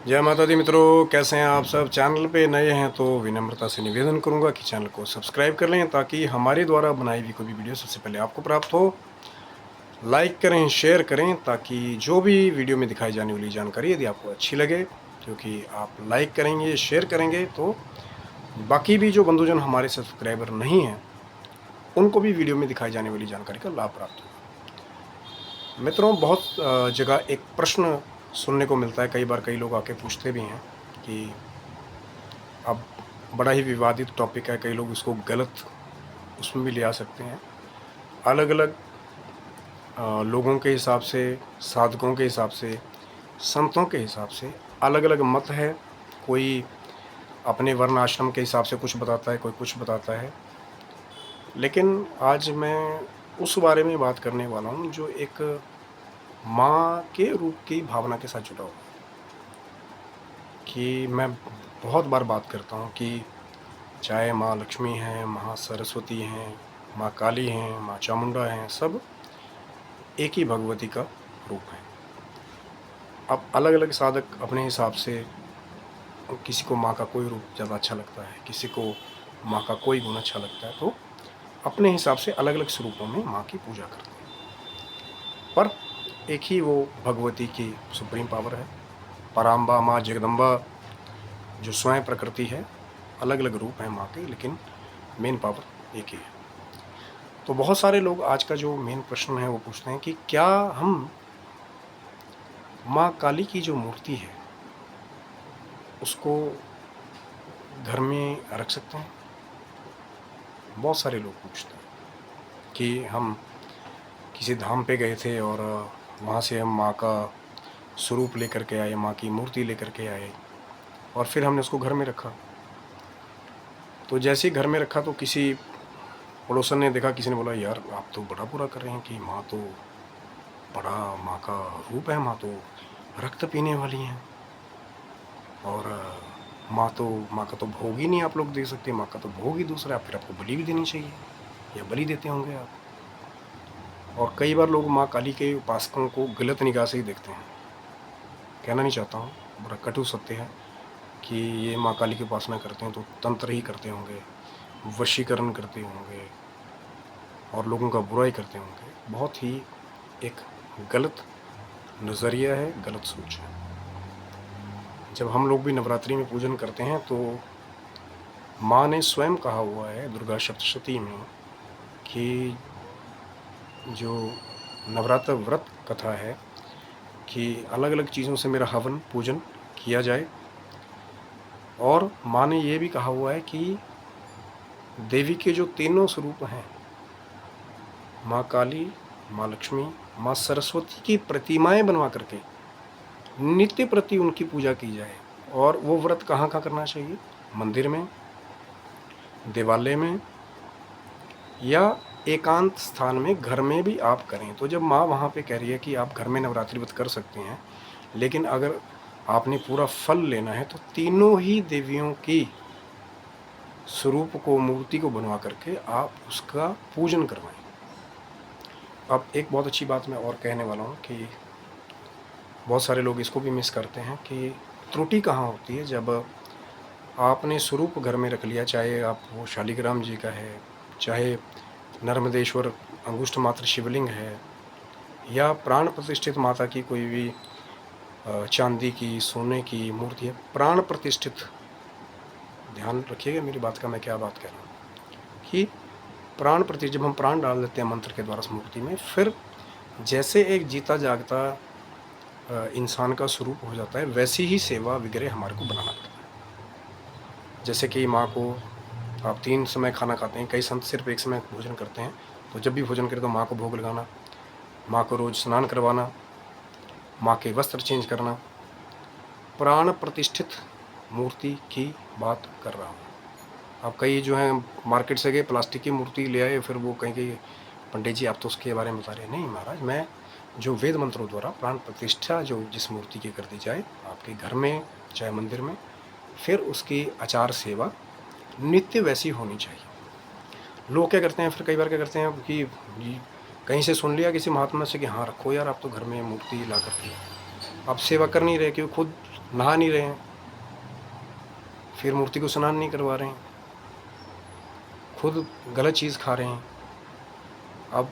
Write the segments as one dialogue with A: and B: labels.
A: जय माता दी मित्रों, कैसे हैं आप सब। चैनल पे नए हैं तो विनम्रता से निवेदन करूंगा कि चैनल को सब्सक्राइब कर लें ताकि हमारे द्वारा बनाई हुई कोई भी वीडियो सबसे पहले आपको प्राप्त हो। लाइक करें, शेयर करें ताकि जो भी वीडियो में दिखाई जाने वाली जानकारी यदि आपको अच्छी लगे, क्योंकि आप लाइक करेंगे, शेयर करेंगे तो बाकी भी जो बंधुजन हमारे सब्सक्राइबर नहीं हैं उनको भी वीडियो में दिखाई जाने वाली जानकारी का लाभ प्राप्त होगा। मित्रों, बहुत जगह एक प्रश्न सुनने को मिलता है, कई बार कई लोग आके पूछते भी हैं कि अब बड़ा ही विवादित टॉपिक है, कई लोग इसको गलत उसमें भी ले आ सकते हैं। अलग अलग लोगों के हिसाब से, साधकों के हिसाब से, संतों के हिसाब से अलग अलग मत है। कोई अपने वर्ण आश्रम के हिसाब से कुछ बताता है, कोई कुछ बताता है। लेकिन आज मैं उस बारे में बात करने वाला हूँ जो एक माँ के रूप की भावना के साथ जुड़ा हुआ है। कि मैं बहुत बार बात करता हूँ कि चाहे माँ लक्ष्मी हैं, माँ सरस्वती हैं, माँ काली हैं, माँ चामुंडा हैं, सब एक ही भगवती का रूप है। अब अलग अलग साधक अपने हिसाब से, किसी को माँ का कोई रूप ज़्यादा अच्छा लगता है, किसी को माँ का कोई गुण अच्छा लगता है, तो अपने हिसाब से अलग अलग स्वरूपों में माँ की पूजा करते हैं। पर एक ही वो भगवती की सुप्रीम पावर है, पराम्बा माँ जगदम्बा जो स्वयं प्रकृति है। अलग अलग रूप हैं माँ के, लेकिन मेन पावर एक ही है। तो बहुत सारे लोग आज का जो मेन प्रश्न है वो पूछते हैं कि क्या हम माँ काली की जो मूर्ति है उसको घर में रख सकते हैं। बहुत सारे लोग पूछते हैं कि हम किसी धाम पे गए थे और वहाँ से हम माँ का स्वरूप लेकर के आए, माँ की मूर्ति लेकर के आए और फिर हमने उसको घर में रखा। तो जैसे ही घर में रखा तो किसी पड़ोसन ने देखा, किसी ने बोला यार आप तो बड़ा बुरा कर रहे हैं कि माँ तो बड़ा माँ का रूप है, माँ तो रक्त पीने वाली हैं और माँ का तो भोग ही नहीं आप लोग दे सकते, माँ का तो भोग ही दूसरा है, फिर आपको बलि भी देनी चाहिए या बलि देते होंगे आप। और कई बार लोग माँ काली के उपासकों को गलत निगाह से ही देखते हैं। कहना नहीं चाहता हूँ, बड़ा कटु सत्य है कि ये माँ काली की उपासना करते हैं तो तंत्र ही करते होंगे, वशीकरण करते होंगे और लोगों का बुराई करते होंगे। बहुत ही एक गलत नज़रिया है, गलत सोच है। जब हम लोग भी नवरात्रि में पूजन करते हैं तो माँ ने स्वयं कहा हुआ है दुर्गा सप्तशती में कि जो नवरात्र व्रत कथा है कि अलग अलग चीज़ों से मेरा हवन पूजन किया जाए। और माँ ने ये भी कहा हुआ है कि देवी के जो तीनों स्वरूप हैं, माँ काली, माँ लक्ष्मी, माँ सरस्वती की प्रतिमाएं बनवा करके नित्य प्रति उनकी पूजा की जाए। और वो व्रत कहाँ कहाँ करना चाहिए? मंदिर में, देवालय में या एकांत स्थान में, घर में भी आप करें। तो जब माँ वहाँ पे कह रही है कि आप घर में नवरात्रि व्रत कर सकते हैं, लेकिन अगर आपने पूरा फल लेना है तो तीनों ही देवियों की स्वरूप को, मूर्ति को बनवा करके आप उसका पूजन करवाएं। अब एक बहुत अच्छी बात मैं और कहने वाला हूँ कि बहुत सारे लोग इसको भी मिस करते हैं कि त्रुटि कहाँ होती है जब आपने स्वरूप घर में रख लिया, चाहे आप वो शालिग्राम जी का है, चाहे नर्मदेश्वर अंगुष्ठ मात्र शिवलिंग है, या प्राण प्रतिष्ठित माता की कोई भी चांदी की, सोने की मूर्ति है, प्राण प्रतिष्ठित। ध्यान रखिएगा मेरी बात का, मैं क्या बात कर रहा हूँ कि प्राण प्रति जब हम प्राण डाल देते हैं मंत्र के द्वारा उस मूर्ति में, फिर जैसे एक जीता जागता इंसान का स्वरूप हो जाता है, वैसी ही सेवा विग्रह हमारे को बनाना पड़ता है। जैसे कि माँ को आप 3 समय खाना खाते हैं, कई संत सिर्फ एक समय भोजन करते हैं, तो जब भी भोजन करें तो माँ को भोग लगाना, माँ को रोज़ स्नान करवाना, माँ के वस्त्र चेंज करना, प्राण प्रतिष्ठित मूर्ति की बात कर रहा हूँ। अब कई जो हैं मार्केट से गए, प्लास्टिक की मूर्ति ले आए, फिर वो कहेंगे पंडित जी आप तो उसके बारे में बता रहे हैं। नहीं महाराज, मैं जो वेद मंत्रों द्वारा प्राण प्रतिष्ठा जो जिस मूर्ति की कर दी जाए आपके घर में चाहे मंदिर में, फिर उसकी आचार सेवा नित्य वैसी होनी चाहिए। लोग क्या करते हैं, फिर कई बार क्या करते हैं कि कहीं से सुन लिया किसी महात्मा से कि हाँ रखो यार आप तो घर में मूर्ति ला करके, आप सेवा कर नहीं रहे, क्योंकि खुद नहा नहीं रहे हैं, फिर मूर्ति को स्नान नहीं करवा रहे हैं, खुद गलत चीज़ खा रहे हैं। अब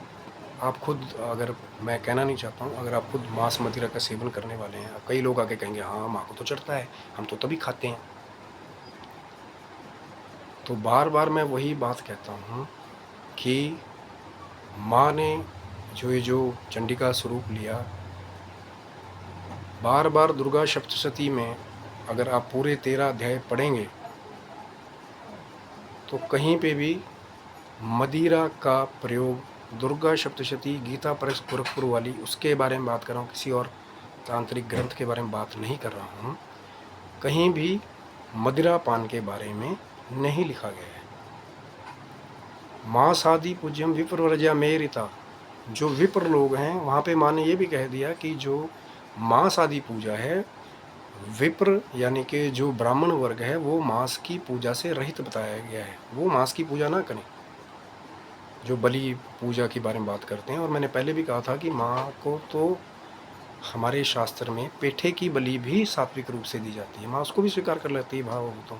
A: आप खुद, अगर मैं कहना नहीं चाहता हूँ, अगर आप खुद मांस मदिरा का सेवन करने वाले हैं, कई लोग आके कहेंगे हाँ माँ को तो चढ़ता है, हम तो तभी खाते हैं। तो बार बार मैं वही बात कहता हूँ कि माँ ने जो चंडिका स्वरूप लिया, बार बार दुर्गा सप्तशती में अगर आप पूरे 13 अध्याय पढ़ेंगे तो कहीं पे भी मदिरा का प्रयोग, दुर्गा सप्तशती गीता प्रेस गोरखपुर वाली, उसके बारे में बात कर रहा हूँ, किसी और तांत्रिक ग्रंथ के बारे में बात नहीं कर रहा हूँ, कहीं भी मदिरा पान के बारे में नहीं लिखा गया है। माँ आदि पूज्यम विप्र व्रजा मेरिता, जो विप्र लोग हैं वहाँ पे माँ ने ये भी कह दिया कि जो मांस आदि पूजा है, विप्र यानी कि जो ब्राह्मण वर्ग है वो मांस की पूजा से रहित बताया गया है, वो मांस की पूजा ना करें। जो बलि पूजा के बारे में बात करते हैं, और मैंने पहले भी कहा था कि माँ को तो हमारे शास्त्र में पेठे की बलि भी सात्विक रूप से दी जाती है, माँ उसको भी स्वीकार कर लेती है, भाव हो तो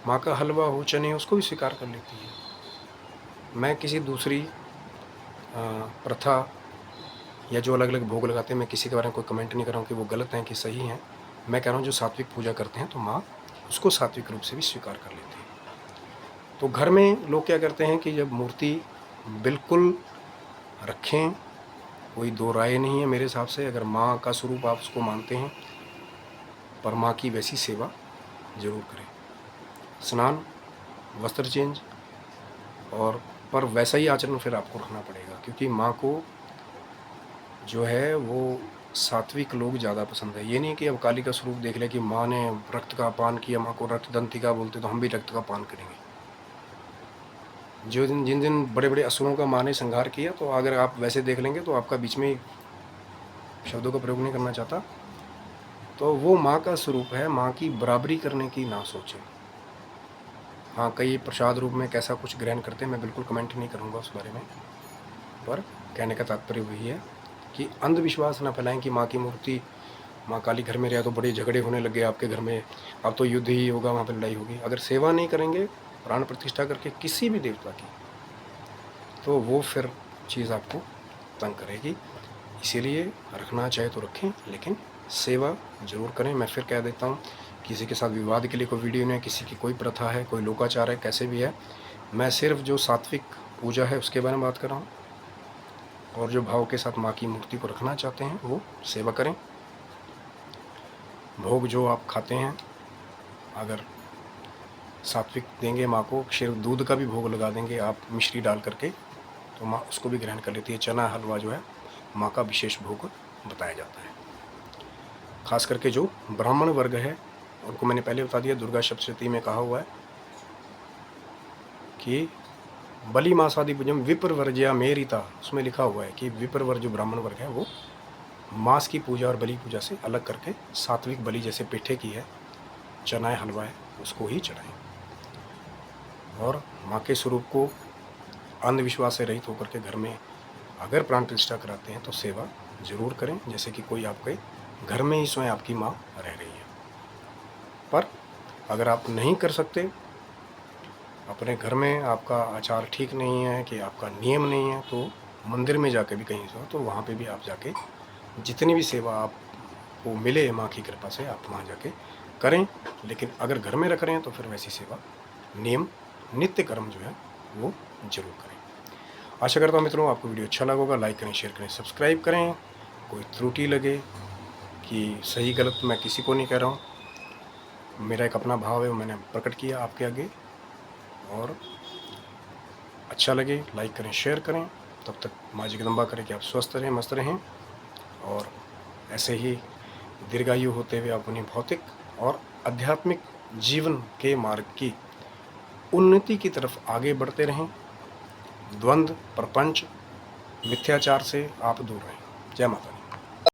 A: माँ का हलवा हो, चने, उसको भी स्वीकार कर लेती है। मैं किसी दूसरी प्रथा या जो अलग अलग भोग लगाते हैं, मैं किसी के बारे में कोई कमेंट नहीं कर रहा हूँ कि वो गलत हैं कि सही हैं। मैं कह रहा हूँ जो सात्विक पूजा करते हैं तो माँ उसको सात्विक रूप से भी स्वीकार कर लेती है। तो घर में लोग क्या करते हैं कि जब मूर्ति बिल्कुल रखें, कोई दो राय नहीं है मेरे हिसाब से, अगर माँ का स्वरूप आप उसको मानते हैं, पर माँ की वैसी सेवा ज़रूर करें। स्नान, वस्त्र चेंज, और पर वैसा ही आचरण फिर आपको रखना पड़ेगा, क्योंकि माँ को जो है वो सात्विक लोग ज़्यादा पसंद है। ये नहीं कि अब काली का स्वरूप देख ले कि माँ ने रक्त का पान किया, माँ को रक्त दंतिका बोलते तो हम भी रक्त का पान करेंगे। जिन दिन बड़े बड़े असुरों का माँ ने संहार किया, तो अगर आप वैसे देख लेंगे तो आपका बीच में शब्दों का प्रयोग नहीं करना चाहता, तो वो माँ का स्वरूप है, माँ की बराबरी करने की ना सोचें। हाँ, कई प्रसाद रूप में कैसा कुछ ग्रहण करते हैं, मैं बिल्कुल कमेंट नहीं करूँगा उस बारे में, पर कहने का तात्पर्य वही है कि अंधविश्वास ना फैलाएं कि माँ की मूर्ति, माँ काली घर में रहा तो बड़े झगड़े होने लगे आपके घर में, अब तो युद्ध ही होगा, वहाँ पर लड़ाई होगी। अगर सेवा नहीं करेंगे प्राण प्रतिष्ठा करके किसी भी देवता की, तो वो फिर चीज़ आपको तंग करेगी। इसीलिए रखना चाहे तो रखें, लेकिन सेवा ज़रूर करें। मैं फिर कह देता हूँ, किसी के साथ विवाद के लिए कोई वीडियो नहीं है, किसी की कोई प्रथा है, कोई लोकाचार है, कैसे भी है, मैं सिर्फ जो सात्विक पूजा है उसके बारे में बात कर रहा हूँ, और जो भाव के साथ माँ की मूर्ति को रखना चाहते हैं वो सेवा करें। भोग जो आप खाते हैं, अगर सात्विक देंगे माँ को, क्षीर दूध का भी भोग लगा देंगे आप मिश्री डाल करके, तो माँ उसको भी ग्रहण कर लेती है। चना हलवा जो है माँ का विशेष भोग बताया जाता है। खास करके जो ब्राह्मण वर्ग है उनको मैंने पहले बता दिया, दुर्गा सप्तशती में कहा हुआ है कि बलि मासादि पूजम विप्र वर्ज्या मेरिता, उसमें लिखा हुआ है कि विप्र वर्ग जो ब्राह्मण वर्ग है वो मांस की पूजा और बलि पूजा से अलग करके सात्विक बलि जैसे पेठे की है, चना है, हलवा है, उसको ही चढ़ाएं। और माँ के स्वरूप को अंधविश्वास से रहित होकर के घर में अगर प्राण प्रतिष्ठा कराते हैं तो सेवा ज़रूर करें, जैसे कि कोई आपके घर में ही स्वयं आपकी माँ रह रही है। पर अगर आप नहीं कर सकते, अपने घर में आपका आचार ठीक नहीं है, कि आपका नियम नहीं है, तो मंदिर में जाके भी कहीं से हो तो वहाँ पे भी आप जाके जितनी भी सेवा आपको मिले माँ की कृपा से आप वहाँ जाके करें। लेकिन अगर घर में रख रहे हैं तो फिर वैसी सेवा, नियम, नित्य कर्म जो है वो जरूर करें। आशा करता हूँ मित्रों आपको वीडियो अच्छा लगा होगा। लाइक करें, शेयर करें, सब्सक्राइब करें। कोई त्रुटि लगे कि सही गलत मैं किसी को नहीं कह रहा हूँ, मेरा एक अपना भाव है वो मैंने प्रकट किया आपके आगे, और अच्छा लगे लाइक करें, शेयर करें। तब तक माँ जगदम्बा करें कि आप स्वस्थ रहें, मस्त रहें, और ऐसे ही दीर्घायु होते हुए आप अपनी भौतिक और आध्यात्मिक जीवन के मार्ग की उन्नति की तरफ आगे बढ़ते रहें। द्वंद्व, प्रपंच, मिथ्याचार से आप दूर रहें। जय माता दी।